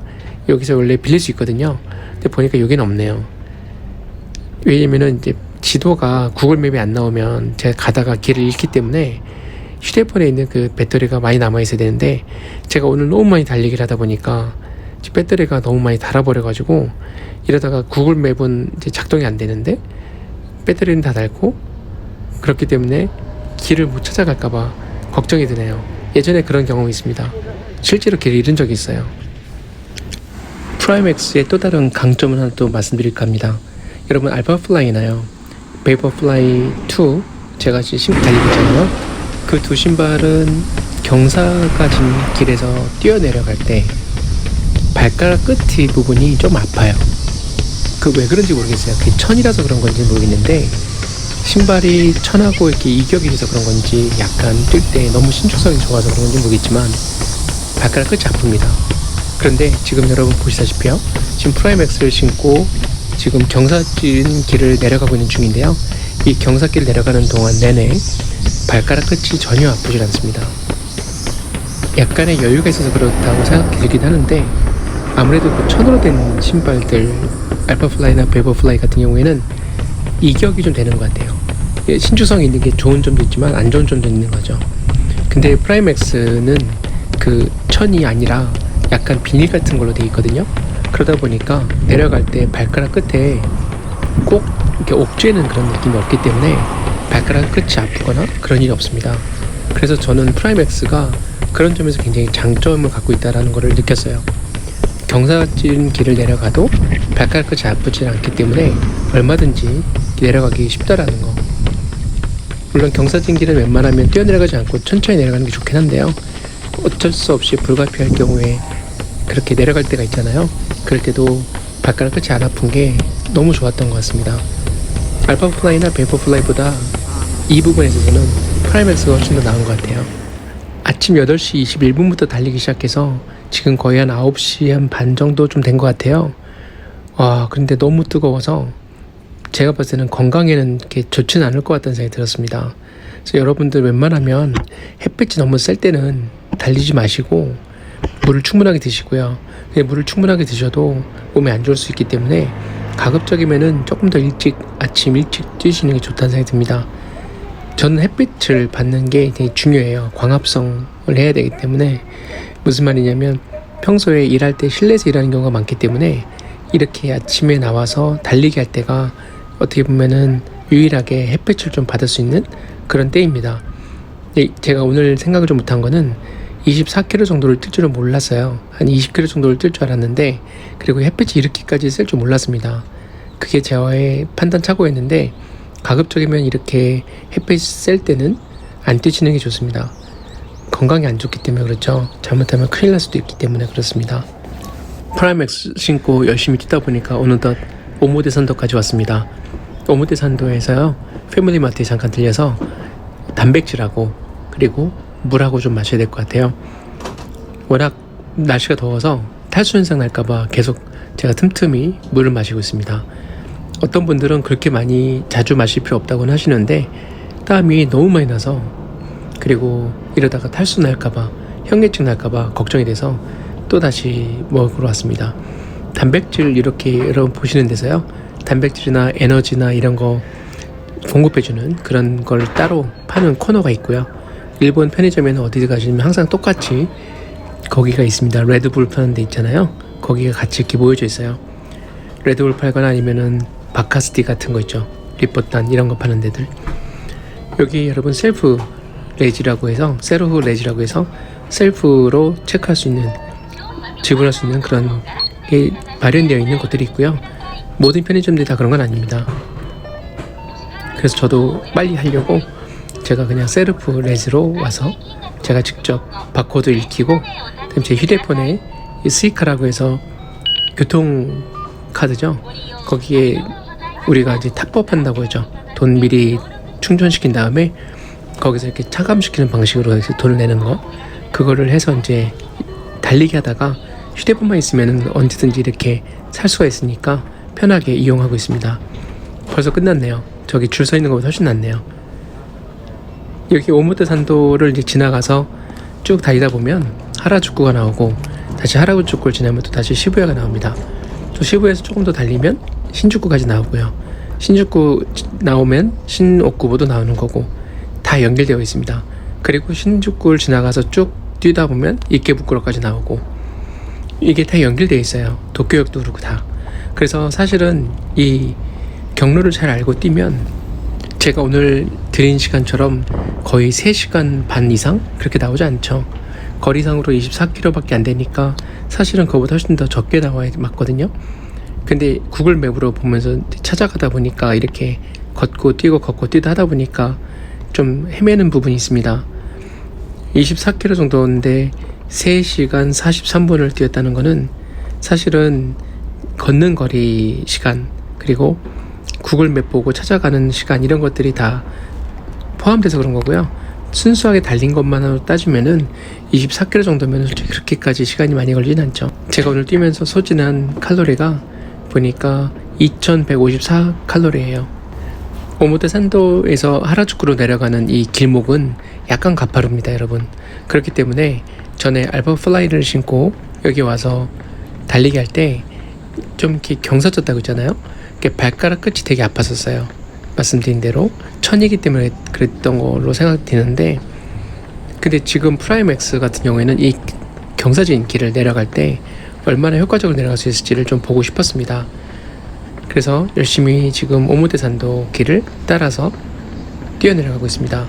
여기서 원래 빌릴 수 있거든요. 근데 보니까 여기는 없네요. 왜냐면은 이제 지도가 구글맵에 안 나오면 제가 가다가 길을 잃기 때문에 휴대폰에 있는 그 배터리가 많이 남아 있어야 되는데, 제가 오늘 너무 많이 달리기를 하다 보니까 배터리가 너무 많이 닳아버려가지고 이러다가 구글 맵은 이제 작동이 안 되는데 배터리는 다 닳고 그렇기 때문에 길을 못 찾아갈까봐 걱정이 드네요. 예전에 그런 경험이 있습니다. 실제로 길을 잃은 적이 있어요. 프라임X의 또 다른 강점을 하나 또 말씀드릴까 합니다. 여러분 알파플라이나요, 베이퍼플라이 2 제가 지금 신고 달리고 있잖아요. 그 두 신발은 경사가 진 길에서 뛰어내려갈 때 발가락 끝이 부분이 좀 아파요. 그 왜 그런지 모르겠어요. 그게 천이라서 그런 건지 모르겠는데 신발이 천하고 이렇게 이격이 돼서 그런 건지 약간 뛸 때 너무 신축성이 좋아서 그런 건지 모르겠지만 발가락 끝이 아픕니다. 그런데 지금 여러분 보시다시피요, 지금 프라임X를 신고 지금 경사진 길을 내려가고 있는 중인데요. 이 경사길 내려가는 동안 내내 발가락 끝이 전혀 아프지 않습니다. 약간의 여유가 있어서 그렇다고 생각이 들긴 하는데 아무래도 그 천으로 된 신발들 알파플라이나 베이퍼플라이 같은 경우에는 이격이 좀 되는 것 같아요. 신축성이 있는 게 좋은 점도 있지만 안 좋은 점도 있는 거죠. 근데 프라임X는 그 천이 아니라 약간 비닐 같은 걸로 되어 있거든요. 그러다 보니까 내려갈 때 발가락 끝에 꼭 이렇게 옥죄는 그런 느낌이 없기 때문에 발가락 끝이 아프거나 그런 일이 없습니다. 그래서 저는 프라임X가 그런 점에서 굉장히 장점을 갖고 있다는 것을 느꼈어요. 경사진 길을 내려가도 발가락 끝이 아프지 않기 때문에 얼마든지 내려가기 쉽다라는 거. 물론 경사진 길은 웬만하면 뛰어내려가지 않고 천천히 내려가는 게 좋긴 한데요, 어쩔 수 없이 불가피할 경우에 그렇게 내려갈 때가 있잖아요. 그럴 때도 발가락 끝이 안 아픈 게 너무 좋았던 것 같습니다. 알파플라이나 베이퍼플라이보다 이 부분에 있어서는 프라임X가 훨씬 더 나은 것 같아요. 아침 8시 21분부터 달리기 시작해서 지금 거의 한 9시 한 반 정도 좀 된 것 같아요. 와, 근데 너무 뜨거워서 제가 봤을 때는 건강에는 이렇게 좋지는 않을 것 같다는 생각이 들었습니다. 그래서 여러분들 웬만하면 햇빛이 너무 셀 때는 달리지 마시고 물을 충분하게 드시고요. 물을 충분하게 드셔도 몸에 안 좋을 수 있기 때문에 가급적이면은 조금 더 일찍, 아침 일찍 뛰시는 게 좋다는 생각이 듭니다. 저는 햇빛을 받는 게 되게 중요해요. 광합성을 해야 되기 때문에. 무슨 말이냐면 평소에 일할 때 실내에서 일하는 경우가 많기 때문에 이렇게 아침에 나와서 달리기 할 때가 어떻게 보면은 유일하게 햇빛을 좀 받을 수 있는 그런 때입니다. 제가 오늘 생각을 좀 못한 거는 24km 정도를 뛸 줄은 몰랐어요. 한 20km 정도를 뛸 줄 알았는데, 그리고 햇빛이 이렇게까지 셀 줄 몰랐습니다. 그게 저의 판단 착오였는데 가급적이면 이렇게 햇빛이 셀 때는 안 뛰시는 게 좋습니다. 건강에 안 좋기 때문에 그렇죠. 잘못하면 큰일 날 수도 있기 때문에 그렇습니다. 프라임X 신고 열심히 뛰다 보니까 어느덧 오모데산도까지 왔습니다. 오모데산도에서요, 패밀리마트에 잠깐 들려서 단백질하고 그리고 물하고 좀 마셔야 될 것 같아요. 워낙 날씨가 더워서 탈수 현상 날까봐 계속 제가 틈틈이 물을 마시고 있습니다. 어떤 분들은 그렇게 많이 자주 마실 필요 없다고는 하시는데 땀이 너무 많이 나서, 그리고 이러다가 탈수 날까봐, 현기증 날까봐 걱정이 돼서 또다시 먹으러 왔습니다. 단백질 이렇게 여러분 보시는 데서요, 단백질이나 에너지나 이런 거 공급해주는 그런 걸 따로 파는 코너가 있고요. 일본 편의점에는 어디 가시면 항상 똑같이 거기가 있습니다. 레드불 파는 데 있잖아요. 거기가 같이 이렇게 모여져 있어요. 레드불 팔거나 아니면은 바카스티 같은 거 있죠. 리포탄 이런 거 파는 데들. 여기 여러분 셀프 레지라고 해서, 세르프 레지라고 해서 셀프로 체크할 수 있는, 지불할 수 있는 그런 게 마련되어 있는 곳들이 있고요. 모든 편의점들이 다 그런 건 아닙니다. 그래서 저도 빨리 하려고 제가 그냥 셀프 레지로 와서 제가 직접 바코드 읽히고, 그다음에 제 휴대폰에 이 스이카라고 해서 교통카드죠. 거기에 우리가 이제 탑업한다고 하죠. 돈 미리 충전시킨 다음에 거기서 이렇게 차감시키는 방식으로 해서 돈을 내는 거, 그거를 해서 이제 달리기 하다가 휴대폰만 있으면 언제든지 이렇게 살 수가 있으니까 편하게 이용하고 있습니다. 벌써 끝났네요. 저기 줄 서 있는 것보다 훨씬 낫네요. 여기 오모테산도를 이제 지나가서 쭉 다니다 보면 하라주쿠가 나오고, 다시 하라주쿠를 지나면 또 다시 시부야가 나옵니다. 또 시부야에서 조금 더 달리면 신주쿠까지 나오고요. 신주쿠 나오면 신옥구보도 나오는 거고 다 연결되어 있습니다. 그리고 신주쿠를 지나가서 쭉 뛰다 보면 이케부쿠로까지 나오고, 이게 다 연결되어 있어요. 도쿄역도 그렇고 다. 그래서 사실은 이 경로를 잘 알고 뛰면 제가 오늘 드린 시간처럼 거의 3시간 반 이상 그렇게 나오지 않죠. 거리상으로 24km밖에 안 되니까 사실은 그거보다 훨씬 더 적게 나와야 맞거든요. 근데 구글 맵으로 보면서 찾아가다 보니까 이렇게 걷고 뛰고 걷고 뛰다 하다 보니까 좀 헤매는 부분이 있습니다. 24km 정도인데 3시간 43분을 뛰었다는 거는 사실은 걷는 거리 시간, 그리고 구글 맵 보고 찾아가는 시간, 이런 것들이 다 포함돼서 그런 거고요. 순수하게 달린 것만으로 따지면은 24km 정도면 솔직히 그렇게까지 시간이 많이 걸리진 않죠. 제가 오늘 뛰면서 소진한 칼로리가 보니까 2154칼로리예요. 오모테산도에서 하라주쿠로 내려가는 이 길목은 약간 가파릅니다, 여러분. 그렇기 때문에 전에 알파플라이를 신고 여기 와서 달리기 할 때 좀 이렇게 경사졌다고 했잖아요. 발가락 끝이 되게 아팠었어요. 말씀드린 대로 천이기 때문에 그랬던 걸로 생각되는데, 근데 지금 프라임X 같은 경우에는 이 경사진 길을 내려갈 때 얼마나 효과적으로 내려갈 수 있을지를 좀 보고 싶었습니다. 그래서 열심히 지금 오모테산도 길을 따라서 뛰어내려가고 있습니다.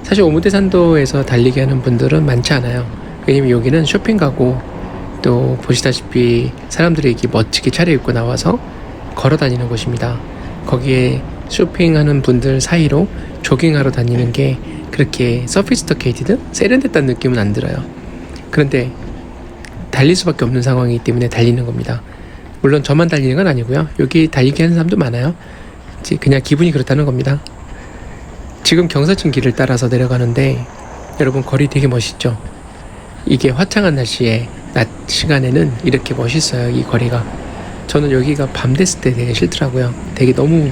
사실 오모테산도에서 달리기 하는 분들은 많지 않아요. 왜냐면 여기는 쇼핑 가고 또 보시다시피 사람들이 이렇게 멋지게 차려입고 나와서 걸어 다니는 곳입니다. 거기에 쇼핑하는 분들 사이로 조깅하러 다니는 게 그렇게 서피스티케이티드? 세련됐다는 느낌은 안 들어요. 그런데 달릴 수밖에 없는 상황이기 때문에 달리는 겁니다. 물론 저만 달리는 건 아니고요. 여기 달리기 하는 사람도 많아요. 그냥 기분이 그렇다는 겁니다. 지금 경사진 길을 따라서 내려가는데 여러분 거리 되게 멋있죠? 이게 화창한 날씨에 낮 시간에는 이렇게 멋있어요, 이 거리가. 저는 여기가 밤 됐을 때 되게 싫더라고요. 되게 너무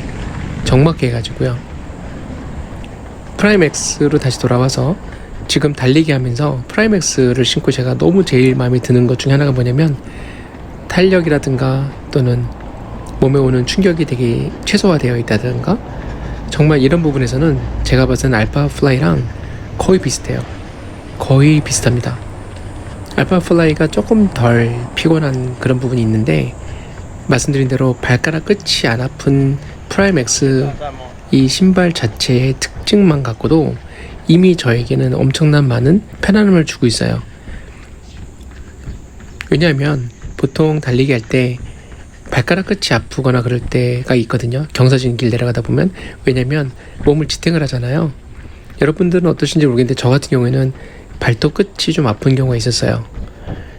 적막해 가지고요. 프라임X로 다시 돌아와서 지금 달리기 하면서 프라임X를 신고 제가 너무 제일 마음에 드는 것 중에 하나가 뭐냐면 탄력이라든가 또는 몸에 오는 충격이 되게 최소화되어 있다든가, 정말 이런 부분에서는 제가 봤을 때는 알파플라이랑 거의 비슷해요. 거의 비슷합니다. 알파플라이가 조금 덜 피곤한 그런 부분이 있는데, 말씀드린 대로 발가락 끝이 안 아픈 프라임X 이 신발 자체의 특징만 갖고도 이미 저에게는 엄청난 많은 편안함을 주고 있어요. 왜냐하면 보통 달리기 할 때 발가락 끝이 아프거나 그럴 때가 있거든요. 경사진 길 내려가다 보면. 왜냐면 몸을 지탱을 하잖아요. 여러분들은 어떠신지 모르겠는데 저 같은 경우에는 발톱 끝이 좀 아픈 경우가 있었어요.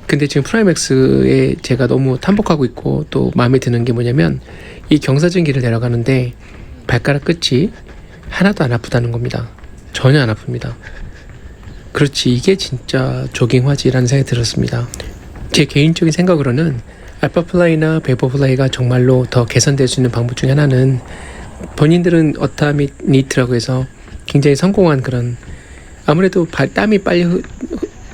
근데 지금 프라임X에 제가 너무 탐복하고 있고 또 마음에 드는 게 뭐냐면 이 경사진 길을 내려가는데 발가락 끝이 하나도 안 아프다는 겁니다. 전혀 안 아픕니다. 그렇지, 이게 진짜 조깅화지라는 생각이 들었습니다. 제 개인적인 생각으로는 알파플라이나 베버플라이가 정말로 더 개선될 수 있는 방법 중에 하나는, 본인들은 어타 및 니트라고 해서 굉장히 성공한 그런, 아무래도 땀이 빨리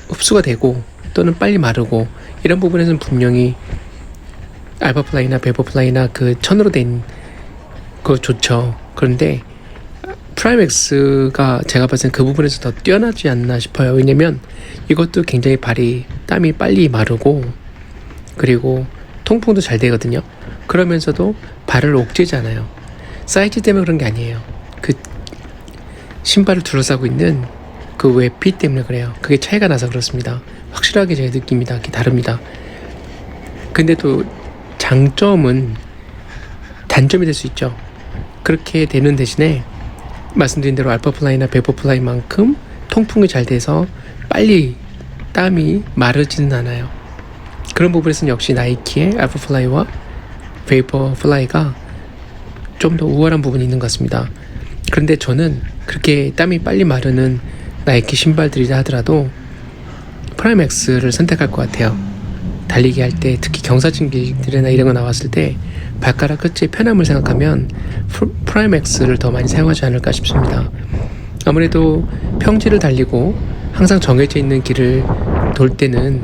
흡수가 되고 또는 빨리 마르고 이런 부분에서는 분명히 알파플라이나 베버플라이나 그 천으로 된 그거 좋죠. 그런데 프라임X가 제가 봤을 땐 그 부분에서 더 뛰어나지 않나 싶어요. 왜냐면 이것도 굉장히 땀이 빨리 마르고 그리고 통풍도 잘 되거든요. 그러면서도 발을 옥죄지 않아요. 사이즈 때문에 그런 게 아니에요. 그 신발을 둘러싸고 있는 그 외 피 때문에 그래요. 그게 차이가 나서 그렇습니다. 확실하게 제가 느낍니다. 그게 다릅니다. 근데 또 장점은 단점이 될 수 있죠. 그렇게 되는 대신에 말씀드린 대로 알파플라이나 베버플라이만큼 통풍이 잘 돼서 빨리 땀이 마르지는 않아요. 그런 부분에서는 역시 나이키의 알파플라이와 베이퍼플라이가 좀 더 우월한 부분이 있는 것 같습니다. 그런데 저는 그렇게 땀이 빨리 마르는 나이키 신발들이라 하더라도 프라임X를 선택할 것 같아요. 달리기 할 때, 특히 경사진 길들이나 이런 거 나왔을 때 발가락 끝의 편함을 생각하면 프라임X를 더 많이 사용하지 않을까 싶습니다. 아무래도 평지를 달리고 항상 정해져 있는 길을 돌 때는,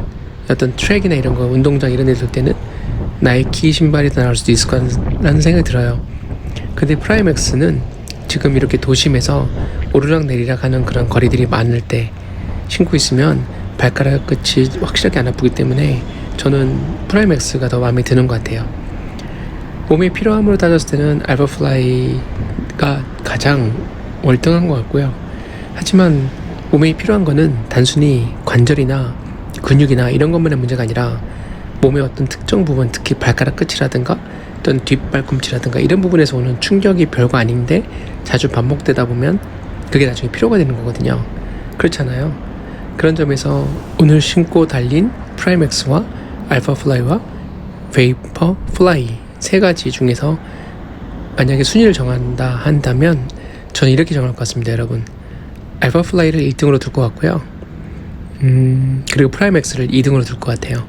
어떤 트랙이나 이런 거, 운동장 이런 데 돌 때는 나이키 신발이 더 나을 수도 있을 거라는 생각이 들어요. 근데 프라임X는 지금 이렇게 도심에서 오르락 내리락 하는 그런 거리들이 많을 때 신고 있으면 발가락 끝이 확실하게 안 아프기 때문에 저는 프라임엑스가 더 마음에 드는 것 같아요. 몸에 필요함으로 따졌을 때는 알파플라이가 가장 월등한 것 같고요. 하지만 몸에 필요한 거는 단순히 관절이나 근육이나 이런 것만의 문제가 아니라 몸의 어떤 특정 부분, 특히 발가락 끝이라든가 어떤 뒷발꿈치라든가 이런 부분에서 오는 충격이 별거 아닌데 자주 반복되다 보면 그게 나중에 필요가 되는 거거든요. 그렇잖아요. 그런 점에서 오늘 신고 달린 프라임엑스와 알파플라이와 베이퍼플라이 세 가지 중에서 만약에 순위를 정한다 한다면 저는 이렇게 정할 것 같습니다. 여러분, 알파플라이를 1등으로 둘 것 같고요. 그리고 프라임엑스를 2등으로 둘 것 같아요.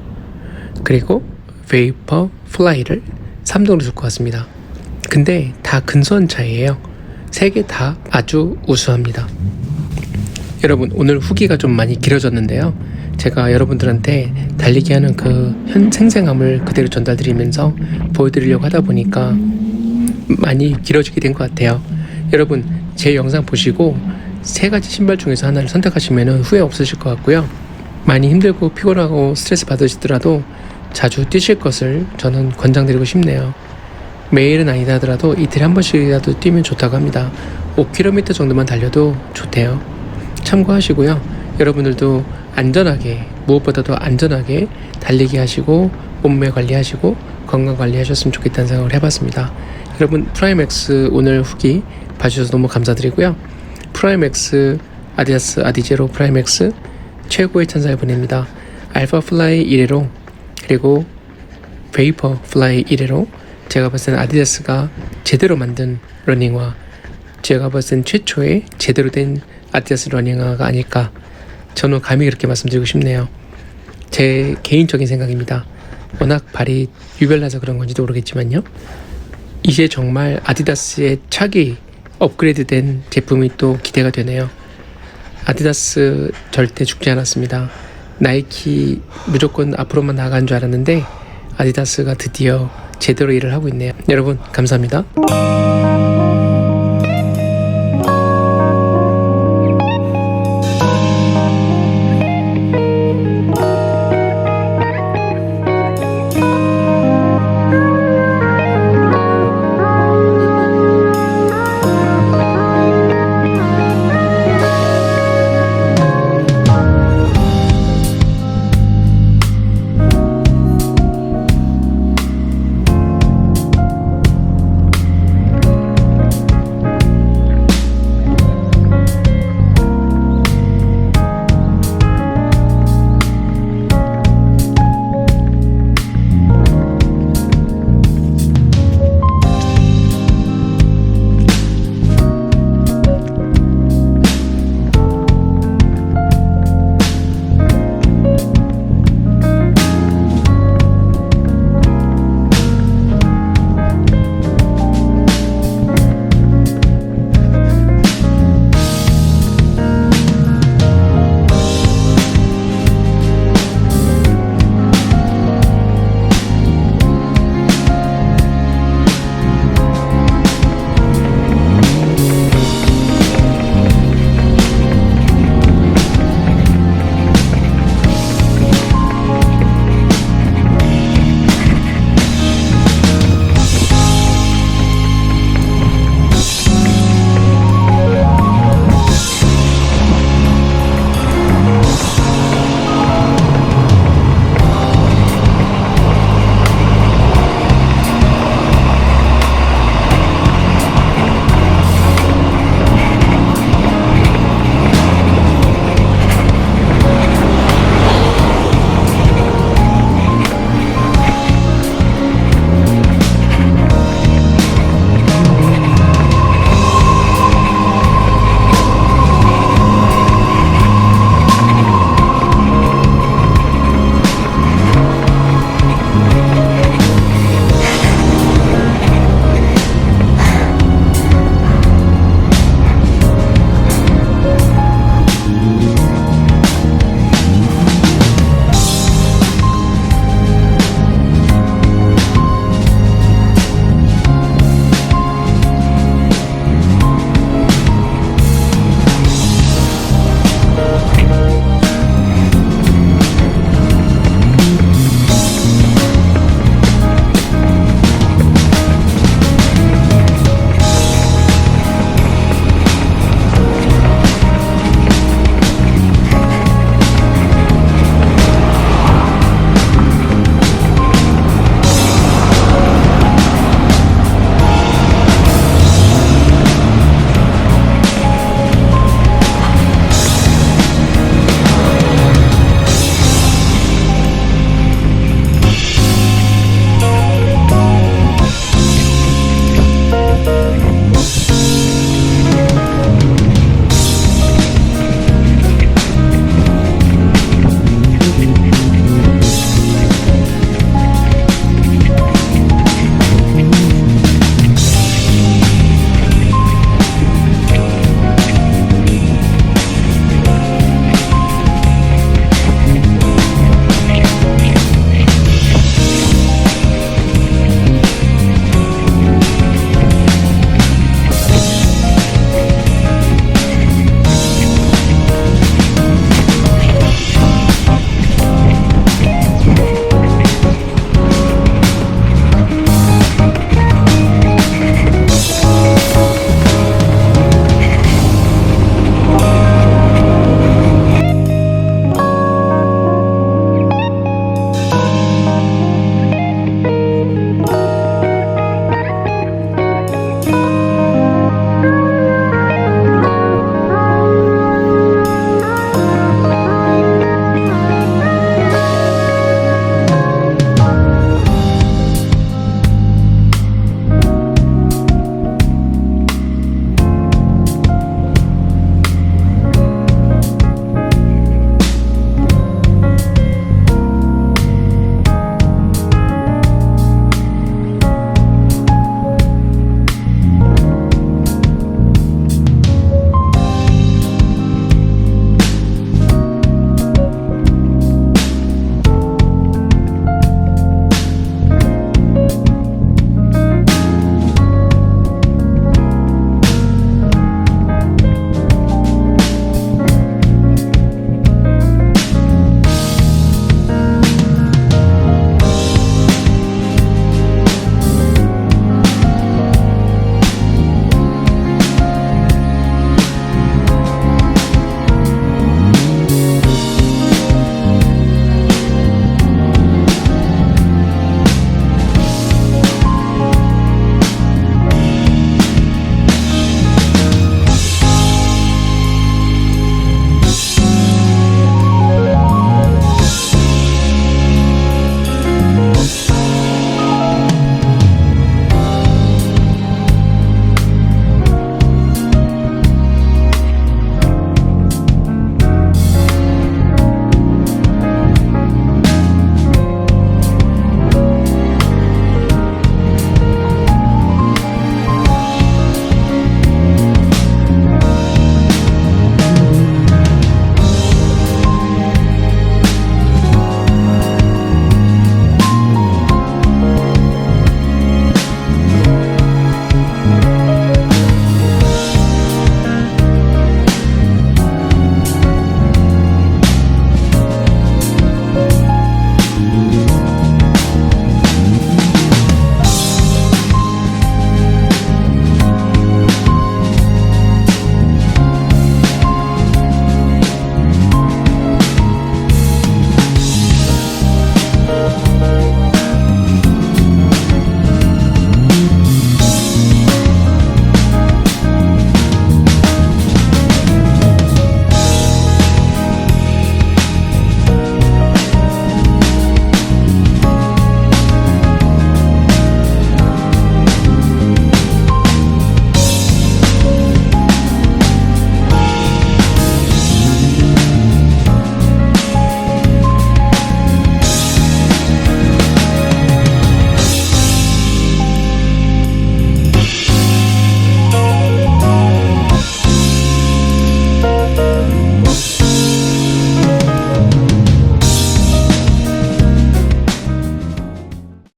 그리고 베이퍼플라이를 3등으로 둘 것 같습니다. 근데 다 근소한 차이예요. 세 개 다 아주 우수합니다. 여러분, 오늘 후기가 좀 많이 길어졌는데요. 제가 여러분들한테 달리기 하는 그 생생함을 그대로 전달드리면서 보여드리려고 하다 보니까 많이 길어지게 된 것 같아요. 여러분, 제 영상 보시고 세 가지 신발 중에서 하나를 선택하시면 후회 없으실 것 같고요. 많이 힘들고 피곤하고 스트레스 받으시더라도 자주 뛰실 것을 저는 권장드리고 싶네요. 매일은 아니다 하더라도 이틀에 한 번씩이라도 뛰면 좋다고 합니다. 5km 정도만 달려도 좋대요. 참고하시고요. 여러분들도 안전하게, 무엇보다도 안전하게 달리기 하시고 몸매 관리하시고 건강 관리하셨으면 좋겠다는 생각을 해봤습니다. 여러분, 프라임엑스 오늘 후기 봐주셔서 너무 감사드리고요. 프라임엑스, 아디다스 아디제로 프라임엑스 최고의 찬사를 보냅니다. 알파플라이 1회로 그리고 베이퍼플라이 1회로 제가 봤을 땐 아디다스가 제대로 만든 러닝화, 제가 봤을 땐 최초의 제대로 된 아디다스 러닝화가 아닐까, 저는 감히 그렇게 말씀드리고 싶네요. 제 개인적인 생각입니다. 워낙 발이 유별나서 그런 건지도 모르겠지만요. 이제 정말 아디다스의 차기 업그레이드된 제품이 또 기대가 되네요. 아디다스 절대 죽지 않았습니다. 나이키 무조건 앞으로만 나아간 줄 알았는데 아디다스가 드디어 제대로 일을 하고 있네요. 여러분, 감사합니다.